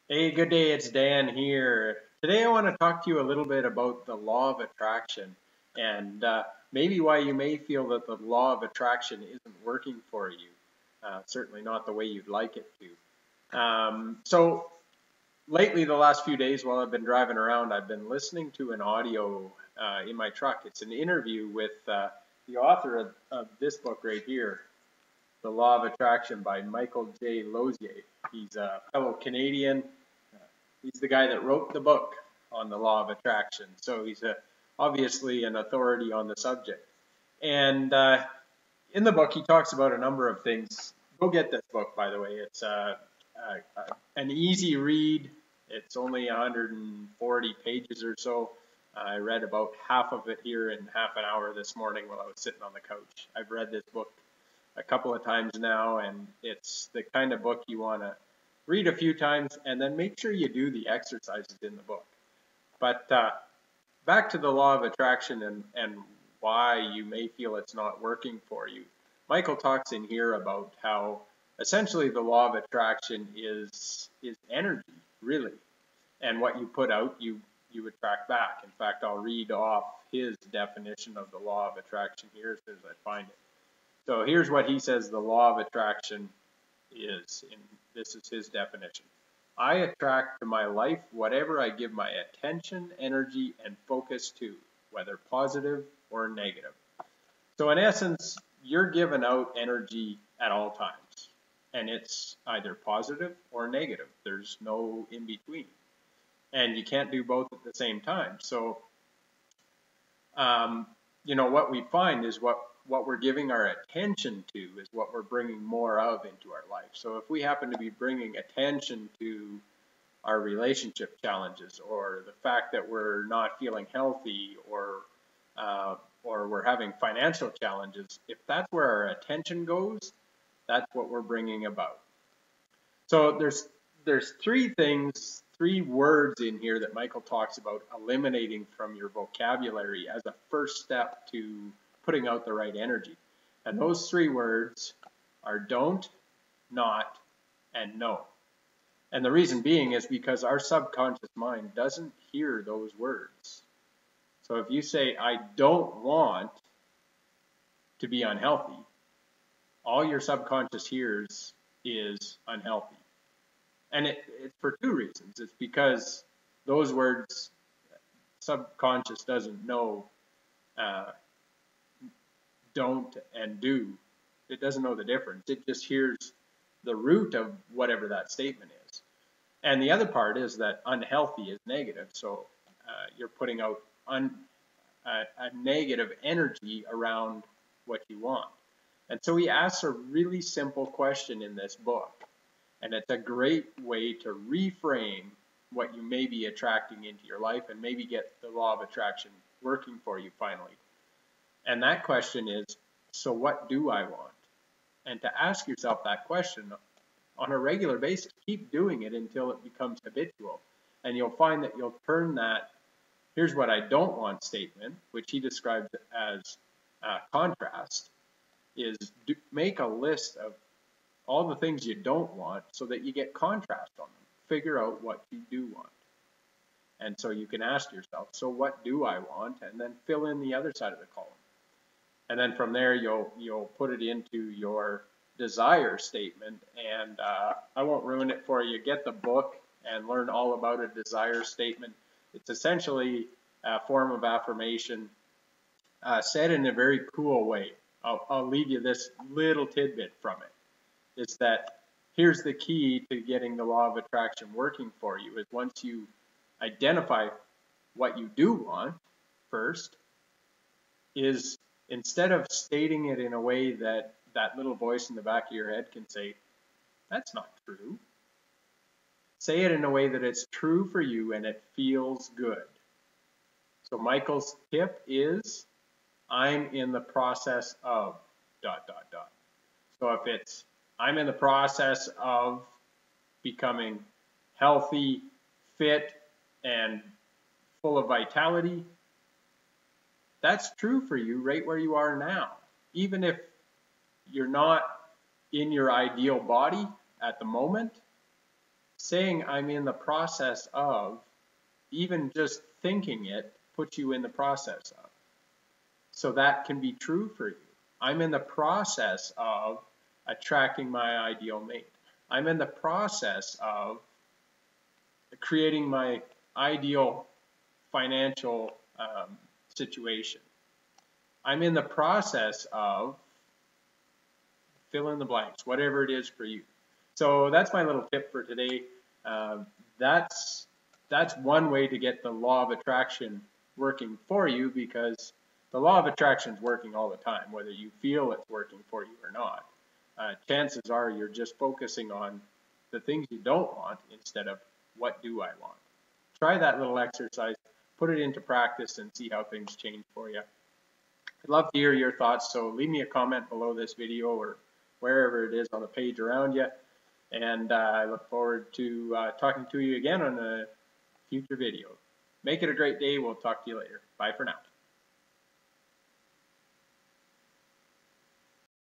Hey, good day. It's Dan here. Today, I want to talk to you a little bit about the law of attraction and maybe why you may feel that the law of attraction isn't working for you. Certainly not the way you'd like it to. Lately, the last few days while I've been driving around, I've been listening to an audio in my truck. It's an interview with the author of this book right here, The Law of Attraction by Michael J. Losier. He's a fellow Canadian. He's the guy that wrote the book on the law of attraction. So he's obviously an authority on the subject. And in the book, he talks about a number of things. Go get this book, by the way. It's an easy read. It's only 140 pages or so. I read about half of it here in half an hour this morning while I was sitting on the couch. I've read this book a couple of times now, and it's the kind of book you want to read a few times and then make sure you do the exercises in the book. But back to the law of attraction and why you may feel it's not working for you. Michael talks in here about how essentially the law of attraction is energy, really. And what you put out, you attract back. In fact, I'll read off his definition of the law of attraction here as soon as I find it. So here's what he says the law of attraction is, and this is his definition. I attract to my life whatever I give my attention, energy, and focus to, whether positive or negative. So in essence, you're giving out energy at all times, and it's either positive or negative. There's no in between, and you can't do both at the same time. So, what we find is what we're giving our attention to is what we're bringing more of into our life. So if we happen to be bringing attention to our relationship challenges, or the fact that we're not feeling healthy, or we're having financial challenges, if that's where our attention goes, that's what we're bringing about. So there's three words in here that Michael talks about eliminating from your vocabulary as a first step to putting out the right energy. And those three words are don't, not, and no. And the reason being is because our subconscious mind doesn't hear those words. So if you say, I don't want to be unhealthy, all your subconscious hears is unhealthy. And it's for two reasons. It's because those words, subconscious doesn't know don't and do. It doesn't know the difference. It just hears the root of whatever that statement is. And the other part is that unhealthy is negative. So you're putting out a negative energy around what you want. And so he asks a really simple question in this book. And it's a great way to reframe what you may be attracting into your life and maybe get the law of attraction working for you finally. And that question is, so what do I want? And to ask yourself that question on a regular basis, keep doing it until it becomes habitual. And you'll find that you'll turn that, here's what I don't want statement, which he describes as contrast, is make a list of all the things you don't want so that you get contrast on them. Figure out what you do want. And so you can ask yourself, so what do I want? And then fill in the other side of the column. And then from there, you'll put it into your desire statement. And I won't ruin it for you. Get the book and learn all about a desire statement. It's essentially a form of affirmation said in a very cool way. I'll leave you this little tidbit from it. Is that here's the key to getting the law of attraction working for you is once you identify what you do want first, is instead of stating it in a way that that little voice in the back of your head can say, that's not true. Say it in a way that it's true for you and it feels good. So Michael's tip is, I'm in the process of ... So if it's, I'm in the process of becoming healthy, fit, and full of vitality, that's true for you right where you are now. Even if you're not in your ideal body at the moment, saying I'm in the process of, even just thinking it puts you in the process of. So that can be true for you. I'm in the process of attracting my ideal mate. I'm in the process of creating my ideal financial situation. I'm in the process of fill in the blanks, whatever it is for you. So that's my little tip for today. That's one way to get the law of attraction working for you, because the law of attraction is working all the time, whether you feel it's working for you or not. Chances are you're just focusing on the things you don't want instead of what do I want. Try that little exercise, put it into practice, and see how things change for you. I'd love to hear your thoughts, so leave me a comment below this video or wherever it is on the page around you. And I look forward to talking to you again on a future video. Make it a great day. We'll talk to you later. Bye for now.